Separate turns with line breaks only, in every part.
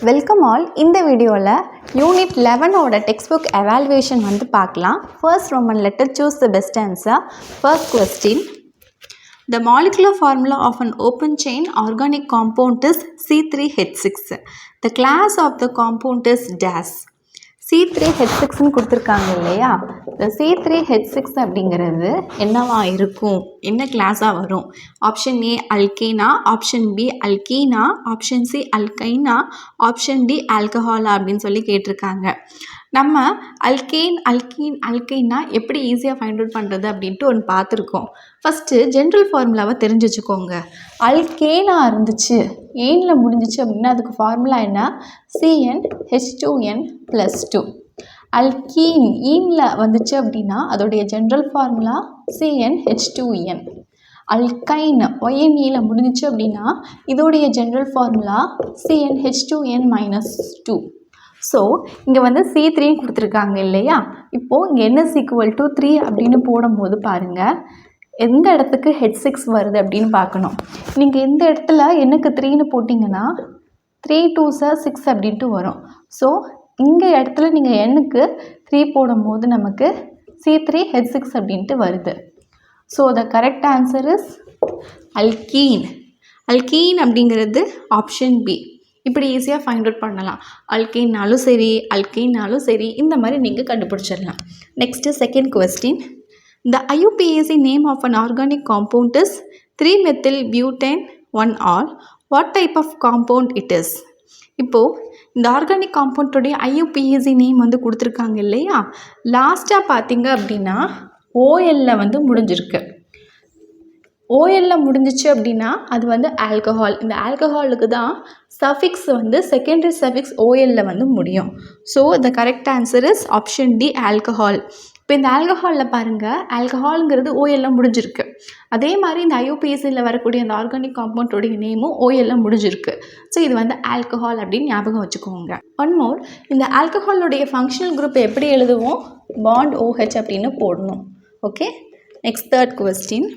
Welcome all. இந்த வீடியோவில் unit 11ஓட text book evaluation வந்து பார்க்கலாம். First Roman letter, choose the best answer. First question, the molecular formula of an open chain organic compound is C3H6. The class of the compound is dash. C3H6ன்னு கொடுத்துருக்காங்க இல்லையா? இந்த C3H6 அப்படிங்கிறது என்னவா இருக்கும், என்ன கிளாஸாக வரும்? ஆப்ஷன் ஏ அல்கேனா, ஆப்ஷன் பி அல்கீனா, ஆப்ஷன் சி அல்கைனா, ஆப்ஷன் டி ஆல்கஹாலா அப்படின்னு சொல்லி கேட்டிருக்காங்க. நம்ம அல்கைனா எப்படி ஈஸியாக ஃபைண்ட் அவுட் பண்ணுறது அப்படின்ட்டு ஒன்று பார்த்துருக்கோம். ஃபஸ்ட்டு ஜென்ரல் ஃபார்முலாவை தெரிஞ்சு வச்சுக்கோங்க. அல்கேனா இருந்துச்சு, ஏனில் முடிஞ்சிச்சு அப்படின்னா அதுக்கு ஃபார்முலா என்ன? CnH2n+2. அல்கீன் ஈனில் வந்துச்சு அப்படின்னா அதோடைய ஜென்ரல் ஃபார்முலா CnH2n. அல்கைன் ஒய்என்இல முடிஞ்சிச்சு அப்படின்னா இதோடைய ஜென்ரல் ஃபார்முலா CnH2n-2. ஸோ இங்கே வந்து C3 கொடுத்துருக்காங்க இல்லையா? இப்போது இங்கே n=3 அப்படின்னு போடும்போது பாருங்கள், எந்த இடத்துக்கு H6 வருது அப்படின்னு பார்க்கணும். நீங்கள் இந்த இடத்துல எனக்கு 3ன்னு போட்டிங்கன்னா 3 2s 6 அப்படின்ட்டு வரும். ஸோ இங்கே இடத்துல நீங்கள் எண்ணுக்கு 3 போடும்போது நமக்கு C3H6 அப்படின்ட்டு வருது. So the correct answer is alkene. Alkene அப்படிங்கிறது ஆப்ஷன் பி. இப்படி ஈஸியாக ஃபைண்ட் அவுட் பண்ணலாம். அல்கீனாலும் சரி அல்கீனாலும் சரி இந்த மாதிரி நீங்கள் கண்டுபிடிச்சிடலாம். Next second question, the IUPAC name of an organic compound is 3-methylbutane-1-ol. What type of compound it is? இப்போது இந்த ஆர்கானிக் காம்பவுண்டோடைய IUPAC நேம் வந்து கொடுத்துருக்காங்க இல்லையா? லாஸ்ட்டாக பார்த்தீங்க அப்படின்னா OLல வந்து முடிஞ்சிருக்கு. OLல முடிஞ்சிச்சு அப்படின்னா அது வந்து ஆல்கஹால். இந்த ஆல்கஹாலுக்கு தான் சஃபிக்ஸ் வந்து செகண்டரி சஃபிக்ஸ் OLல வந்து முடியும். So the correct answer is option D alcohol. இப்போ இந்த ஆல்கஹாலில் பாருங்கள், ஆல்கஹாலுங்கிறது OLல முடிஞ்சிருக்கு. அதே மாதிரி இந்த IUPACயில் வரக்கூடிய அந்த ஆர்கானிக் காம்பவுண்டோடைய நேமும் OLல முடிஞ்சிருக்கு. ஸோ இது வந்து ஆல்கஹால் அப்படின்னு ஞாபகம் வச்சுக்கோங்க. ஒன் மோர், இந்த ஆல்கஹாலுடைய ஃபங்க்ஷனல் குரூப் எப்படி எழுதுவோம்? பாண்ட் OH அப்படின்னு போடணும். Okay. Next third question,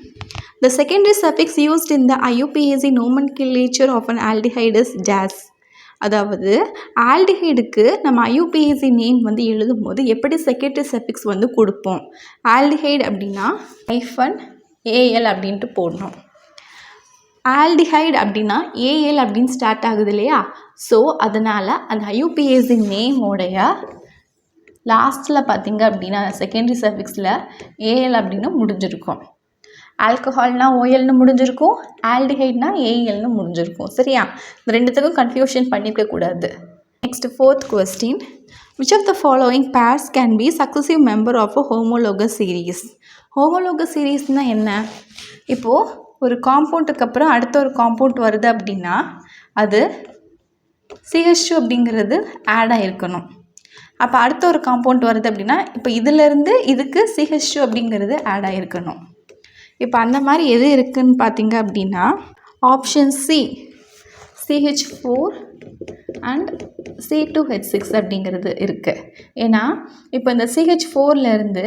the secondary suffix used in the IUPAC nomenclature of an aldehyde is dash. அதாவது ஆல்டிஹைடுக்கு நம்ம IUPAC நேம் வந்து எழுதும் போது எப்படி செகண்டரி சஃபிக்ஸ் வந்து கொடுப்போம்? ஆல்டிஹைடு அப்படின்னா -AL அப்படின்ட்டு போடணும். ஆல்டிஹைடு அப்படின்னா AL அப்படின்னு ஸ்டார்ட் ஆகுது இல்லையா? ஸோ அதனால் அந்த IUPAC நேமோடைய லாஸ்ட்டில் பார்த்தீங்க அப்படின்னா செகண்டரி சஃபிக்ஸில் AL அப்படின்னு முடிஞ்சிருக்கும். ஆல்கஹால்னா OLன்னு முடிஞ்சிருக்கும், ஆல்டிஹைட்னா ALன்னு முடிஞ்சிருக்கும். சரியா? இந்த ரெண்டுத்துக்கும் கன்ஃபியூஷன் பண்ணிக்கக்கூடாது. Next fourth question, which of the following pairs can be successive member of a homologous series? Homologous சீரீஸ்னால் என்ன? இப்போது ஒரு காம்பவுண்டுக்கு அப்புறம் அடுத்த ஒரு காம்பவுண்ட் வருது அப்படின்னா அது CH2 அப்படிங்கிறது ஆட் ஆகிருக்கணும். அப்போ அடுத்த ஒரு காம்பவுண்ட் வருது அப்படின்னா இப்போ இதிலேருந்து இதுக்கு CH2 அப்படிங்கிறது ஆட் ஆகிருக்கணும். இப்போ அந்த மாதிரி எது இருக்குதுன்னு பார்த்தீங்க அப்படின்னா option C CH4 and C2H6 அப்படிங்கிறது இருக்குது. ஏன்னா இப்போ இந்த CH4லேருந்து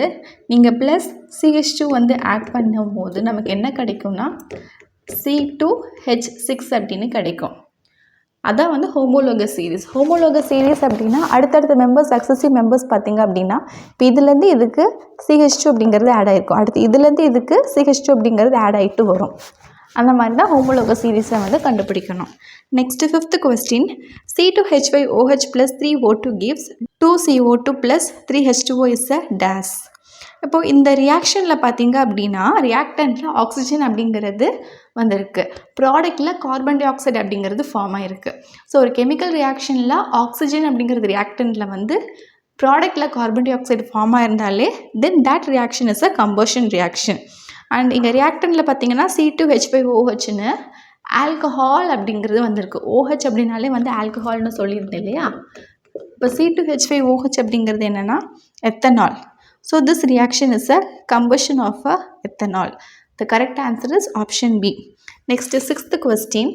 நீங்கள் ப்ளஸ் CH2 வந்து ஆட் பண்ணும்போது நமக்கு என்ன கிடைக்கும்னா C2H6 அப்படின்னு கிடைக்கும். அதான் வந்து ஹோமோலோகஸ் சீரீஸ். ஹோமோலோகஸ் சீரீஸ் அப்படின்னா அடுத்தடுத்த மெம்பர்ஸ் சக்ஸசிவ் மெம்பர்ஸ் பார்த்திங்க அப்படின்னா இப்போ இதுலேருந்து இதுக்கு CH2 அப்படிங்கிறது ஆட் ஆகிருக்கும், அடுத்து இதுலேருந்து இதுக்கு CH2 அப்படிங்கிறது ஆட் ஆகிட்டு வரும். அந்த மாதிரி தான் ஹோமோலோகஸ் சீரீஸை வந்து கண்டுபிடிக்கணும். Next fifth question, C2H5OH + 3O2 gives 2CO2 + 3H2O is a dash. இப்போது இந்த ரியாக்ஷனில் பார்த்தீங்க அப்படின்னா ரியாக்டண்ட்டில் ஆக்சிஜன் அப்படிங்கிறது வந்திருக்கு, ப்ராடக்டில் கார்பன் டை ஆக்சைடு அப்படிங்கிறது ஃபார்ம் ஆகிருக்கு. ஸோ ஒரு கெமிக்கல் ரியாக்ஷனில் ஆக்சிஜன் அப்படிங்கிறது ரியாக்டண்ட்டில் வந்து ப்ராடக்டில் கார்பன் டை ஆக்சைடு ஃபார்ம் ஆயிருந்தாலே then that reaction is a combustion reaction. And இங்கே ரியாக்டண்ட்டில் பார்த்தீங்கன்னா C2H5OHன்னு ஆல்கஹால் அப்படிங்கிறது வந்திருக்கு. OH அப்படின்னாலே வந்து ஆல்கஹால்னு சொல்லியிருந்தேன் இல்லையா? இப்போ C2H5OH அப்படிங்கிறது என்னென்னா ethanol. So this reaction is a combustion of a ethanol. The correct answer is option B. Next, sixth question.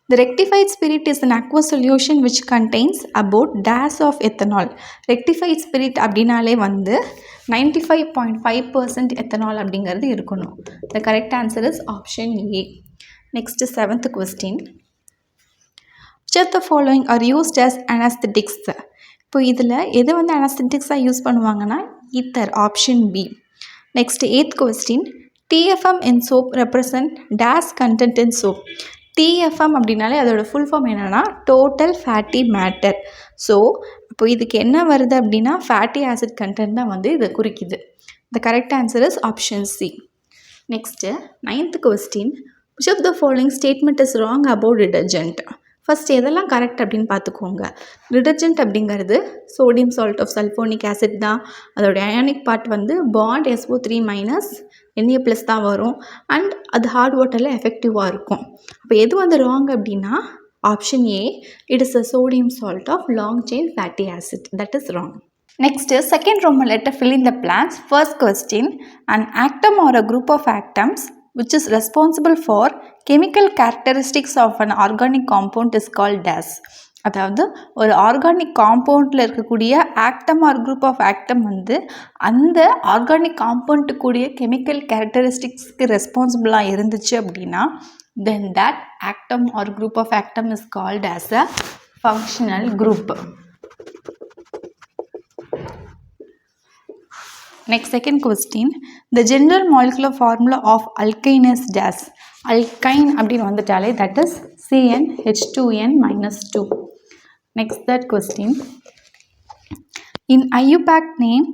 The rectified spirit is an aqueous solution which contains about dash of ethanol. Rectified spirit அப்படினாலே வந்து 95.5% ethanol அப்படிங்கிறது இருக்கணும். The correct answer is option A. Next, seventh question. which of the following are used as anesthetics? இப்போ இதில் எது வந்து அனஸ்தெட்டிக்ஸாக use பண்ணுவாங்கன்னா ether, option B. Next 8th question, TFM in soap represent dash content in soap. TFM அப்படின்னாலே அதோட full form என்னென்னா total fatty matter. So இப்போ இதுக்கு என்ன வருது அப்படின்னா ஃபேட்டி ஆசிட் கண்டென்ட் தான் வந்து இதை குறிக்குது. The correct answer is option C. Next 9th question, which of the following statement is wrong about detergent? First எதெல்லாம் கரெக்ட் அப்படின்னு பார்த்துக்கோங்க. டிடர்ஜென்ட் அப்படிங்கிறது sodium salt of sulphonic acid தான். அதோடைய அயானிக் பார்ட் வந்து பாண்ட் SO3 மைனஸ் Na+ தான் வரும். And அது ஹார்ட் வாட்டரில் எஃபெக்டிவாக இருக்கும். அப்போ எது வந்து ராங் அப்படின்னா option A, it is a sodium salt of long chain fatty acid. That is wrong. Next, second Roman letter, fill in the blanks. First question, an atom or a group of atoms which is responsible for chemical characteristics of an organic compound is called dash. அதாவது ஒரு organic காம்பவுண்டில் இருக்கக்கூடிய ஆக்டம் or group of ஆக்டம் வந்து அந்த organic காம்பவுண்டுக்குரிய chemical கேரக்டரிஸ்டிக்ஸ்க்கு ரெஸ்பான்சிபிளாக இருந்துச்சு அப்படின்னா then that atom or group of atom is called as a functional group. Next, second question, the general molecular formula of alkyne is dash. Alkyne அப்படின்னு வந்துட்டாலே that is CnH2n-2. Next, third question, in IUPAC name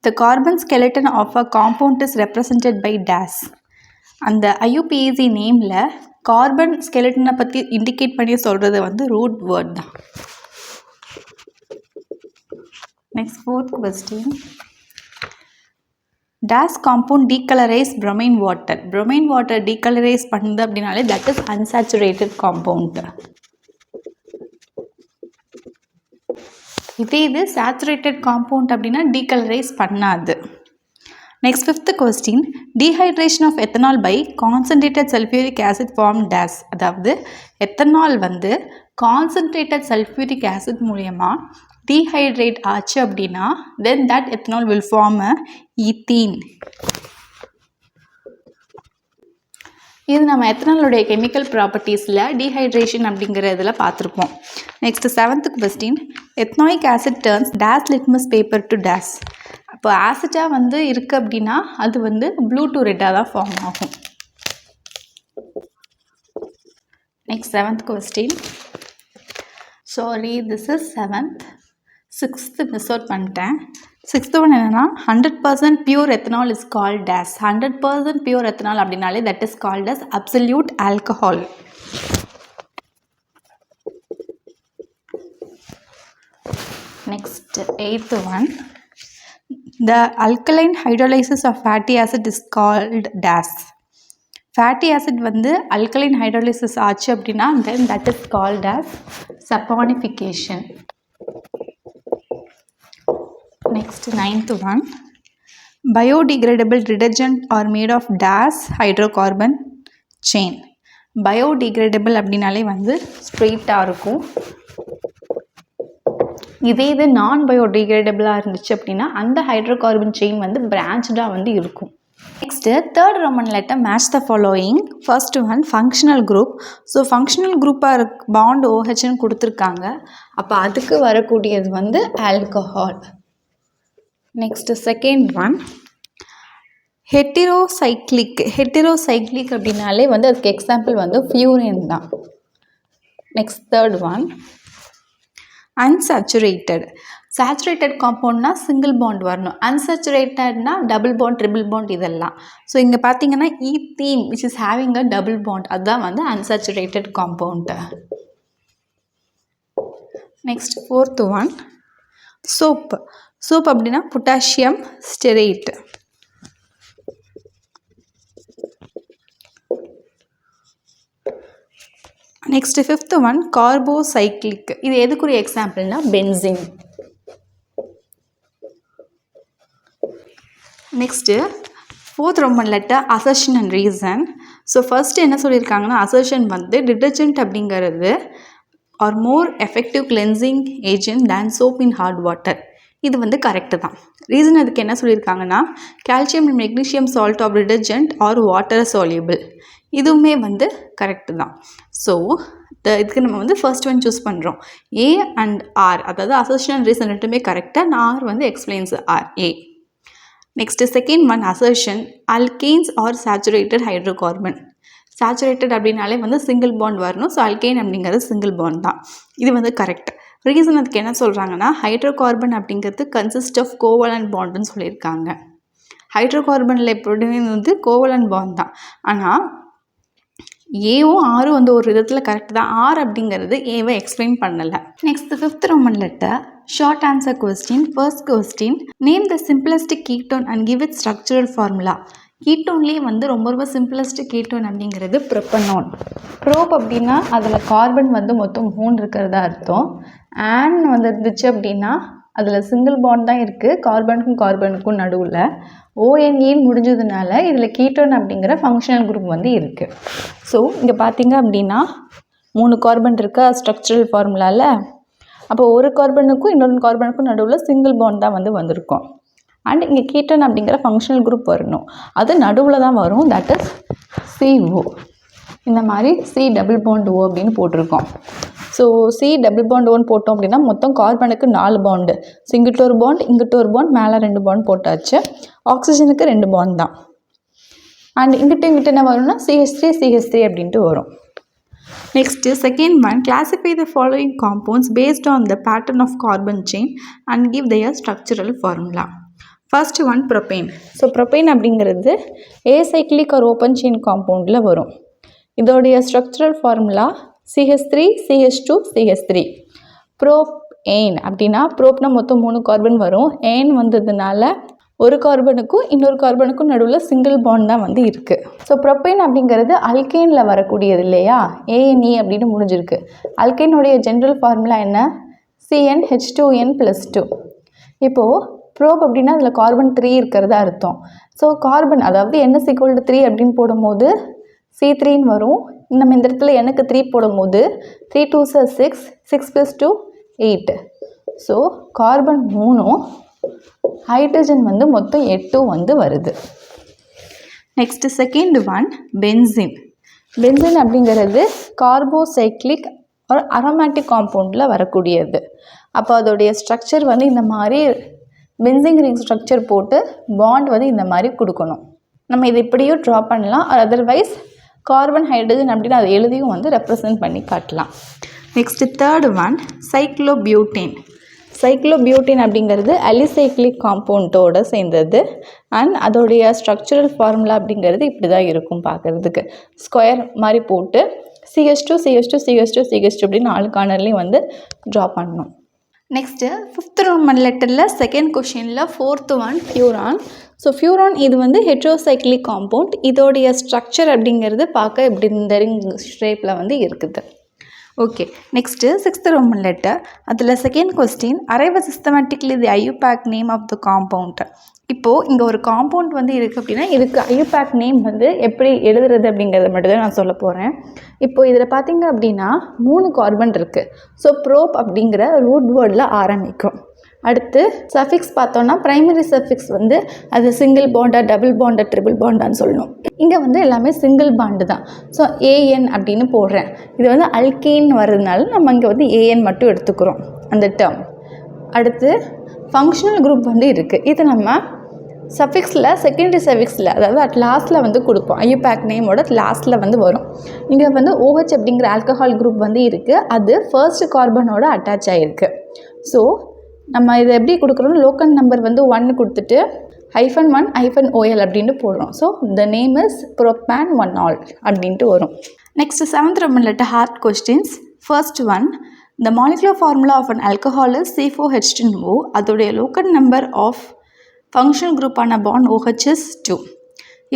the carbon skeleton of a compound is represented by dash. அந்த IUPAC நேமில் carbon ஸ்கெலட்டனை பற்றி indicate பண்ணி சொல்கிறது வந்து root word தான். Next, fourth question, dash compound decolorize bromine water. Bromine water decolorize பண்ணுது அப்படின்னாலே that is unsaturated compound. இது saturated compound அப்படின்னா decolorize பண்ணாது. Next, fifth question, dehydration of ethanol by concentrated sulfuric acid form dash. அதாவது ethanol வந்து concentrated sulfuric acid மூலமா dehydrate ஆச்சு அப்படின்னா then that ethanol will form a ethene. இது நம்ம எத்தனாலுடைய கெமிக்கல் ப்ராப்பர்ட்டிஸில் டீஹைட்ரேஷன் அப்படிங்கிறதுல பார்த்துருப்போம். Next 7th question, ethanoic acid turns dash litmus paper to dash. இப்போ ஆசிட்டாக வந்து இருக்குது அப்படின்னா அது வந்து ப்ளூ டு ரெட்டாக தான் ஃபார்ம் ஆகும். Next 7th question, sorry this is 7th. 6th miss out பண்ணிட்டேன். 6th ஒன் என்னென்னா 100% pure ethanol is called dash. 100% pure ethanol அப்படின்னாலே that is called as absolute alcohol. Next 8th one, the alkaline hydrolysis of fatty acid is called dash. fatty acid வந்து alkaline hydrolysis ஆச்சு அப்படின்னா then that is called as saponification. Next 9th one, biodegradable detergent are made of dash hydrocarbon chain. biodegradable அப்படின்னாலே வந்து ஸ்ட்ரெயிட்டாக இருக்கும். இதே இது நான் பயோடிகிரேடபிளாக இருந்துச்சு அப்படின்னா அந்த ஹைட்ரோகார்பன் செயின் வந்து பிரான்ச்டாக வந்து இருக்கும். Next third roman letter match the following. First one functional group. ஸோ ஃபங்க்ஷனல் குரூப்பாக பாண்ட் OHன்னு கொடுத்துருக்காங்க. அப்போ அதுக்கு வரக்கூடியது வந்து alcohol. Next second one heterocyclic. Heterocyclic அப்படின்னாலே வந்து அதுக்கு எக்ஸாம்பிள் வந்து ஃபியூரின் தான். Next third one unsaturated. saturated compoundனா சிங்கிள் பாண்ட் வரணும். unsaturatedனா டபுள் பாண்ட், ட்ரிபிள் பாண்ட் இதெல்லாம். ஸோ இங்கே பார்த்தீங்கன்னா ethene which is having a double bond, அதுதான் வந்து unsaturated compound. Next fourth one soap. Soap அப்படின்னா potassium stearate. Next fifth one carbocyclic. இது எதுக்குரிய எக்ஸாம்பிள்னா benzene. Next fourth roman letter assertion and reason. So first என்ன சொல்லியிருக்காங்கன்னா அசர்ஷன் வந்து detergent அப்படிங்கிறது are more effective cleansing agent than soap in hard water. இது வந்து கரெக்டு தான். ரீசன் அதுக்கு என்ன சொல்லியிருக்காங்கன்னா calcium and magnesium salt of detergent are water soluble. இதுவுமே வந்து கரெக்டு தான். ஸோ இதுக்கு நம்ம வந்து ஃபர்ஸ்ட் ஒன் சூஸ் பண்ணுறோம். ஏ அண்ட் ஆர், அதாவது அசர்ஷன் அண்ட் ரீசன் ரெண்டுமே கரெக்டாக, நான் ஆர் வந்து explains R A. Next second one assertion alkanes are saturated hydrocarbon. Saturated அப்படின்னாலே வந்து சிங்கிள் பாண்ட் வரணும். ஸோ அல்கேன் அப்படிங்கிறது சிங்கிள் பாண்ட் தான். இது வந்து கரெக்ட். ரீசன் அதுக்கு என்ன சொல்கிறாங்கன்னா, ஹைட்ரோகார்பன் அப்படிங்கிறது கன்சிஸ்ட் ஆஃப் கோவலன்ட் பாண்டுன்னு சொல்லியிருக்காங்க. ஹைட்ரோகார்பனில் எப்படியுமே வந்து கோவலன்ட் பாண்ட் தான். ஆனால் ஏவும் ஆரும் வந்து ஒரு விதத்தில் கரெக்ட் தான். ஆர் அப்படிங்கிறது ஏவை எக்ஸ்பிளைன் பண்ணலை. Next fifth roman letter short answer question. First question, name the simplest ketone and give it structural formula. கீட்டோன்லேயே வந்து ரொம்ப ரொம்ப சிம்பிளஸ்ட் கீட்டோன் அப்படிங்கிறது ப்ரோப்பனோன். ப்ரோப் அப்படின்னா அதில் கார்பன் வந்து மொத்தம் 3 இருக்கிறதா அர்த்தம். ஆன் வந்து இருந்துச்சு அப்படின்னா அதில் சிங்கிள் பாண்ட் தான் இருக்குது கார்பனுக்கும் கார்பனுக்கும் நடுவில். ஓஎன்ஏன்னு முடிஞ்சதுனால இதில் கீட்டோன் அப்படிங்கிற ஃபங்க்ஷனல் குரூப் வந்து இருக்குது. ஸோ இங்கே பார்த்தீங்க அப்படின்னா 3 கார்பன் இருக்கா ஸ்ட்ரக்சரல் ஃபார்முலாவில். அப்போ ஒரு கார்பனுக்கும் இன்னொரு கார்பனுக்கும் நடுவில் சிங்கிள் பாண்ட் தான் வந்து வந்திருக்கும். அண்ட் இங்கே கீட்டோன் அப்படிங்கிற ஃபங்க்ஷனல் குரூப் வரணும். அது நடுவில் தான் வரும். That is CO. இந்த மாதிரி C டபுள் பாண்ட் O அப்படின்னு போட்டிருக்கோம். ஸோ C டபுள் பாண்ட் ஓன்னு போட்டோம் அப்படின்னா மொத்தம் கார்பனுக்கு 4 பாண்டு. ஸோ இங்கிட்ட ஒரு பாண்ட், இங்கிட்ட ஒரு பாண்ட், மேலே 2 பாண்ட் போட்டாச்சு. ஆக்சிஜனுக்கு 2 பாண்ட் தான். அண்ட் இங்கிட்ட என்ன வரும்னா CH3 அப்படின்ட்டு வரும். Next, second one, classify the following compounds based on the pattern of carbon chain and give their structural formula. First one, propane. So propane அப்படிங்கிறது acyclic or open chain compoundல வரும். இதோடைய structural formula CH3 CH2 CH3. propane அப்படின்னா ப்ரோப்னா மொத்தம் 3 carbon வரும். ஏன் வந்ததுனால ஒரு கார்பனுக்கும் இன்னொரு கார்பனுக்கும் நடுவில் சிங்கிள் பாண்ட் தான் வந்து இருக்குது. ஸோ ப்ரோப்பைன் அப்படிங்கிறது அல்கேனில் வரக்கூடியது இல்லையா, ANE அப்படின்னு முடிஞ்சிருக்கு. அல்கேனுடைய ஜென்ரல் ஃபார்முலா என்ன, CnH2n+2. இப்போது ப்ரோப் அப்படின்னா அதில் கார்பன் 3 இருக்கிறதா அர்த்தம். ஸோ கார்பன் அதாவது N=3 அப்படின்னு போடும்போது C3ன்னு வரும். நம்ம இந்த இடத்துல எனக்கு 3 போடும்போது 3 2s 6, 6 + 2 8. ஸோ கார்பன் 3, ஹைட்ரஜன் வந்து மொத்தம் 8 வந்து வருது. Next second one, benzene. Benzene அப்படிங்கிறது கார்போசைக்ளிக் ஒரு அரோமேட்டிக் காம்பவுண்டில் வரக்கூடியது. அப்போ அதோடைய ஸ்ட்ரக்சர் வந்து இந்த மாதிரி பென்சின் ரிங் ஸ்ட்ரக்சர் போட்டு பாண்ட் வந்து இந்த மாதிரி கொடுக்கணும். நம்ம இதை இப்படியும் ட்ரா பண்ணலாம், அதர்வைஸ் கார்பன் ஹைட்ரஜன் அப்படின்னு அதை எழுதியும் வந்து ரெப்ரசன்ட் பண்ணி காட்டலாம். Next third one, cyclobutane. Cyclobutane அப்படிங்கிறது அலிசைக்ளிக் காம்பவுண்டோடு சேர்ந்தது. அண்ட் அதோடைய ஸ்ட்ரக்சரல் ஃபார்முலா அப்படிங்கிறது இப்படி தான் இருக்கும் பார்க்குறதுக்கு. ஸ்கொயர் மாதிரி போட்டு CH2 CH2 CH2 CH2 அப்படின்னு 4 கார்னர்லேயும் வந்து ட்ரா பண்ணணும். நெக்ஸ்ட்டு ஃபிஃப்த் ரோமன் லெட்டரில் செகண்ட் கொஷினில் fourth one, furan. So furan இது வந்து ஹெட்ரோசைக்ளிக் காம்பவுண்ட். இதோடைய ஸ்ட்ரக்சர் அப்படிங்கிறது பார்க்க இப்படி இந்த ரிங் ஷேப்பில் வந்து இருக்குது. Okay, next sixth roman letter. அதில் second question, arrive systematically the IUPAC name of the compound. இப்போது இங்கே ஒரு காம்பவுண்ட் வந்து இருக்குது அப்படின்னா இதுக்கு ஐயூபேக் நேம் வந்து எப்படி எழுதுறது அப்படிங்கிறத மட்டும் தான் நான் சொல்ல போகிறேன். இப்போது இதில் பார்த்தீங்க அப்படின்னா 3 கார்பன் இருக்குது. ஸோ ப்ரோப் அப்படிங்கிற ரூட் வேர்டில் ஆரம்பிக்கும். அடுத்து சஃபிக்ஸ் பார்த்தோன்னா ப்ரைமரி சஃபிக்ஸ் வந்து அது சிங்கிள் பாண்டா டபுள் பாண்டா ட்ரிபிள் பாண்டான்னு சொல்லணும். இங்கே வந்து எல்லாமே சிங்கிள் பாண்டு தான். ஸோ AN அப்படின்னு போடுறேன். இது வந்து அல்கேன் வர்றதுனால நம்ம இங்கே வந்து AN மட்டும் எடுத்துக்கிறோம் அந்த டேர்ம். அடுத்து ஃபங்க்ஷனல் குரூப் வந்து இருக்குது. இது நம்ம சஃபிக்ஸில் செகண்டரி சஃபிக்ஸில் அதாவது அட் லாஸ்ட்டில் வந்து கொடுப்போம். ஐயூபேக் நேமோட லாஸ்ட்டில் வந்து வரும். இங்கே வந்து OH அப்படிங்கிற ஆல்கஹால் குரூப் வந்து இருக்குது. அது ஃபர்ஸ்ட் கார்பனோட அட்டாச் ஆகிருக்கு. ஸோ நம்ம இதை எப்படி கொடுக்குறோம், லோக்கல் நம்பர் வந்து 1 கொடுத்துட்டு -1 -OL அப்படின்ட்டு போடுறோம். So the name is propan-1-ol அப்படின்ட்டு வரும். Next seventh roman letter hard questions. First one, the molecular formula of an alcohol is C4H10O. அதோடைய லோக்கல் நம்பர் ஆஃப் ஃபங்க்ஷனல் குரூப்பான பாண்ட் OH is 2.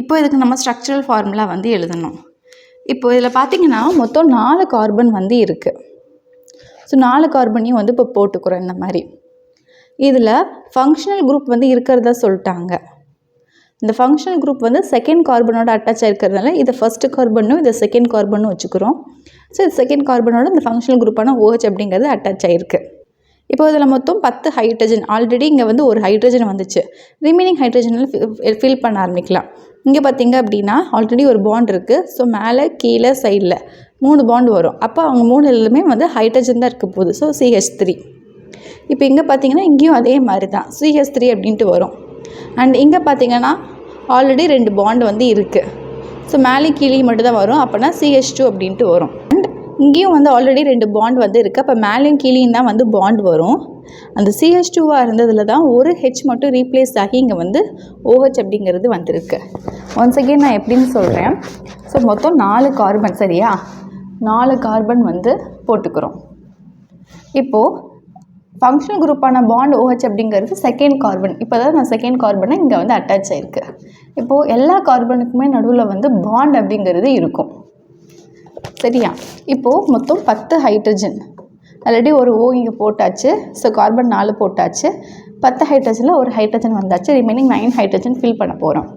இப்போ இதுக்கு நம்ம ஸ்ட்ரக்சரல் ஃபார்முலா வந்து எழுதணும். இப்போ இதில் பார்த்தீங்கன்னா மொத்தம் 4 கார்பன் வந்து இருக்குது. ஸோ 4 கார்பனையும் வந்து இப்போ போட்டுக்கிறோம் இந்த மாதிரி. இதில் ஃபங்க்ஷனல் குரூப் வந்து இருக்கிறதா சொல்லிட்டாங்க. இந்த ஃபங்க்ஷனல் குரூப் வந்து செகண்ட் கார்பனோட அட்டாச் ஆகிருக்கிறதுனால இதை ஃபஸ்ட்டு கார்பனும் இதை செகண்ட் கார்பனும் வச்சுக்கிறோம். ஸோ இது செகண்ட் கார்பனோட இந்த ஃபங்க்ஷனல் குரூப்பான OH அப்படிங்கிறது அட்டாச் ஆகிருக்கு. இப்போ இதில் மொத்தம் 10 ஹைட்ரஜன். ஆல்ரெடி இங்கே வந்து ஒரு ஹைட்ரஜன் வந்துச்சு. ரிமைனிங் ஹைட்ரஜனில் ஃபில் பண்ண ஆரம்பிக்கலாம். இங்கே பார்த்தீங்க அப்படின்னா ஆல்ரெடி ஒரு பாண்ட் இருக்குது. ஸோ மேலே கீழே சைடில் 3 பாண்ட் வரும். அப்போ அவங்க 3 வந்து ஹைட்ரஜன் தான் இருக்க போகுது. So CH3. இப்போ இங்கே பார்த்தீங்கன்னா இங்கேயும் அதே மாதிரி தான் CH3 அப்படின்ட்டு வரும். அண்ட் இங்கே பார்த்தீங்கன்னா ஆல்ரெடி 2 பாண்ட் வந்து இருக்குது. ஸோ மேலே கீழே மட்டும் தான் வரும். அப்போனா CH2 அப்படின்ட்டு வரும். அண்ட் இங்கேயும் வந்து ஆல்ரெடி 2 பாண்ட் வந்து இருக்குது. அப்போ மேலேயும் கீழேயும் தான் வந்து பாண்ட் வரும். அந்த CH2வாக இருந்ததில் தான் ஒரு H மட்டும் ரீப்ளேஸ் ஆகி இங்கே வந்து OH அப்படிங்கிறது வந்திருக்கு. ஒன்ஸ் அகெயின் நான் எப்படின்னு சொல்கிறேன். ஸோ மொத்தம் 4 கார்பன், சரியா? 4 கார்பன் வந்து போட்டுக்கிறோம். இப்போது ஃபங்க்ஷனல் குரூப்பான பாண்ட் OH அப்படிங்கிறது செகண்ட் கார்பன். இப்போ தான் நான் செகண்ட் கார்பனை இங்கே வந்து அட்டாச் ஆகிருக்கு. இப்போது எல்லா கார்பனுக்குமே நடுவில் வந்து பாண்ட் அப்படிங்கிறது இருக்கும், சரியா? இப்போது மொத்தம் 10 ஹைட்ரஜன். ஆல்ரெடி ஒரு O இங்கே போட்டாச்சு. ஸோ கார்பன் 4 போட்டாச்சு. 10 ஹைட்ரஜனில் ஒரு ஹைட்ரஜன் வந்தாச்சு. ரிமைனிங் 9 ஹைட்ரஜன் ஃபில் பண்ண போகிறோம்.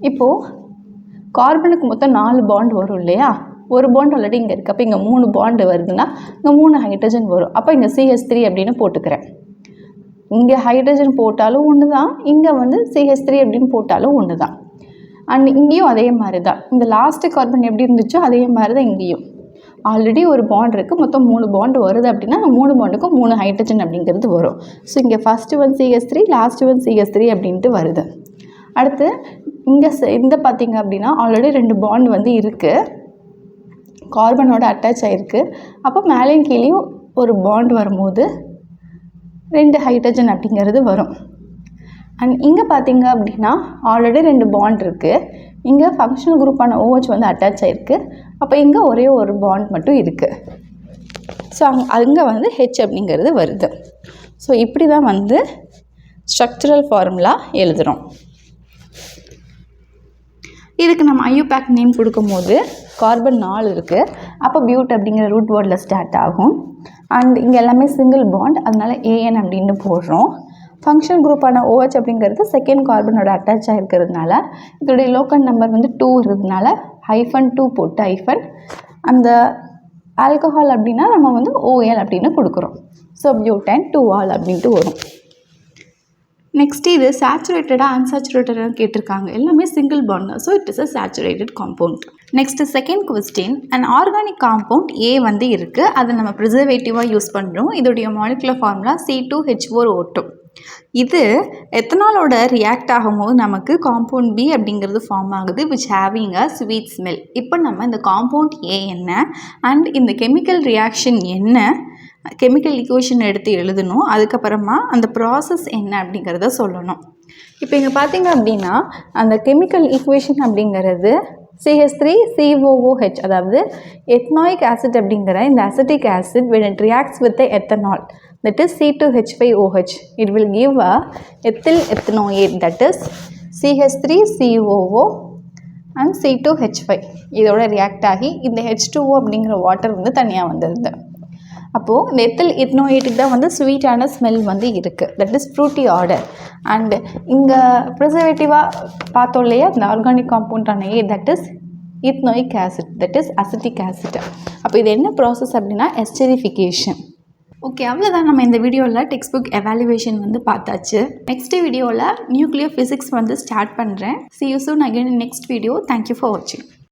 இப்போது கார்பனுக்கு மொத்தம் 4 பாண்ட் வரும் இல்லையா? ஒரு பாண்ட் ஆல்ரெடி இங்கே இருக்குது. அப்போ இங்கே 3 பாண்டு வருதுன்னா இங்கே 3 ஹைட்ரஜன் வரும். அப்போ இங்கே CH3 அப்படின்னு போட்டுக்கிறேன். இங்கே ஹைட்ரஜன் போட்டாலும் ஒன்று தான், இங்கே வந்து CH3 அப்படின்னு போட்டாலும் ஒன்று தான். அண்ட் இங்கேயும் அதே மாதிரி தான். இந்த லாஸ்ட்டு கார்பன் எப்படி இருந்துச்சோ அதே மாதிரி தான் இங்கேயும். ஆல்ரெடி ஒரு பாண்ட் இருக்குது, மொத்தம் 3 பாண்டு வருது அப்படின்னா 3 பாண்டுக்கும் 3 ஹைட்ரஜன் அப்படிங்கிறது வரும். ஸோ இங்கே first one CH3, last one CH3 அப்படின்ட்டு வருது. அடுத்து இங்கே இந்த பார்த்திங்க அப்படின்னா ஆல்ரெடி 2 பாண்ட் வந்து இருக்குது, கார்பனோட அட்டாச் ஆகிருக்கு. அப்போ மேலேயும் கீழேயும் ஒரு பாண்ட் வரும்போது 2 ஹைட்ரஜன் அப்படிங்கிறது வரும். அண்ட் இங்கே பார்த்தீங்க அப்படின்னா ஆல்ரெடி 2 பாண்ட் இருக்குது. இங்கே ஃபங்க்ஷனல் குரூப்பான OH வந்து அட்டாச் ஆகிருக்கு. அப்போ இங்கே ஒரே ஒரு பாண்ட் மட்டும் இருக்குது. ஸோ அங்கே வந்து H அப்படிங்கிறது வருது. ஸோ இப்படி தான் வந்து ஸ்ட்ரக்சரல் ஃபார்முலா எழுதுகிறோம். இதுக்கு நம்ம IUPAC நேம் கொடுக்கும்போது கார்பன் 4 இருக்குது. அப்போ பியூட் அப்படிங்கிற ரூட் வேர்டில் ஸ்டார்ட் ஆகும். அண்ட் இங்கே எல்லாமே சிங்கிள் பாண்ட், அதனால் AN அப்படின்னு போடுறோம். ஃபங்க்ஷன் குரூப்பான OH அப்படிங்கிறது செகண்ட் கார்பனோட அட்டாச் ஆகிருக்கிறதுனால இதோடைய லோக்கல் நம்பர் வந்து 2 இருக்கிறதுனால -2 போட்டு ஹைஃபன். அந்த ஆல்கஹால் அப்படின்னா நம்ம வந்து OL அப்படின்னு கொடுக்குறோம். ஸோ பியூட்டைன் 2ஆல் அப்படின்ட்டு வரும். நெக்ஸ்ட் இது சேச்சுரேட்டடாக அன்சாச்சுரேட்டடாக கேட்டிருக்காங்க. எல்லாமே சிங்கிள் பாண்ட் தான். So it is a saturated compound. Next second question, and organic compound A வந்து இருக்குது. அதை நம்ம ப்ரிசர்வேட்டிவாக யூஸ் பண்ணுறோம். இதோடைய மாலிகுலர் ஃபார்முலா C2H4O2. இது எத்தனாலோட ரியாக்ட் ஆகும்போது நமக்கு காம்பவுண்ட் B அப்படிங்கிறது ஃபார்ம் ஆகுது, which having a sweet smell. இப்போ நம்ம இந்த காம்பவுண்ட் A என்ன அண்ட் இந்த கெமிக்கல் ரியாக்ஷன் என்ன, கெமிக்கல் ஈக்குவேஷன் எடுத்து எழுதணும். அதுக்கப்புறமா அந்த ப்ராசஸ் என்ன அப்படிங்கிறத சொல்லணும். இப்போ இங்கே பார்த்தீங்க அப்படின்னா அந்த கெமிக்கல் ஈக்குவேஷன் அப்படிங்கிறது CH3COOH, அதாவது எத்னாயிக் ஆசிட் அப்படிங்கிற இந்த acetic acid when it reacts with the ethanol, that is C2H5OH, it will give a ethyl ethanoate, that is CH3COO and C2H5. இதோட ரியாக்ட் ஆகி இந்த H2O அப்படிங்கிற வாட்டர் வந்து தனியாக வந்துடுது. அப்போது இந்த எத்தில் இத்னோயேட்டுக்கு தான் வந்து ஸ்வீட்டான ஸ்மெல் வந்து இருக்குது, that is fruity odour. And இங்கே ப்ரிசர்வேட்டிவாக பார்த்தோம் இல்லையா, இந்த ஆர்கானிக் காம்பவுண்டான that is ethanoic acid, that is acetic acid. அப்போ இது என்ன ப்ராசஸ் அப்படின்னா எஸ்டரிஃபிகேஷன். ஓகே, அவ்வளோதான். நம்ம இந்த வீடியோவில் டெக்ஸ்ட் புக் எவாலுவேஷன் வந்து பார்த்தாச்சு. நெக்ஸ்ட் வீடியோவில் நியூக்ளியர் ஃபிசிக்ஸ் வந்து ஸ்டார்ட் பண்ணுறேன். See you soon again in next video. Thank you for watching.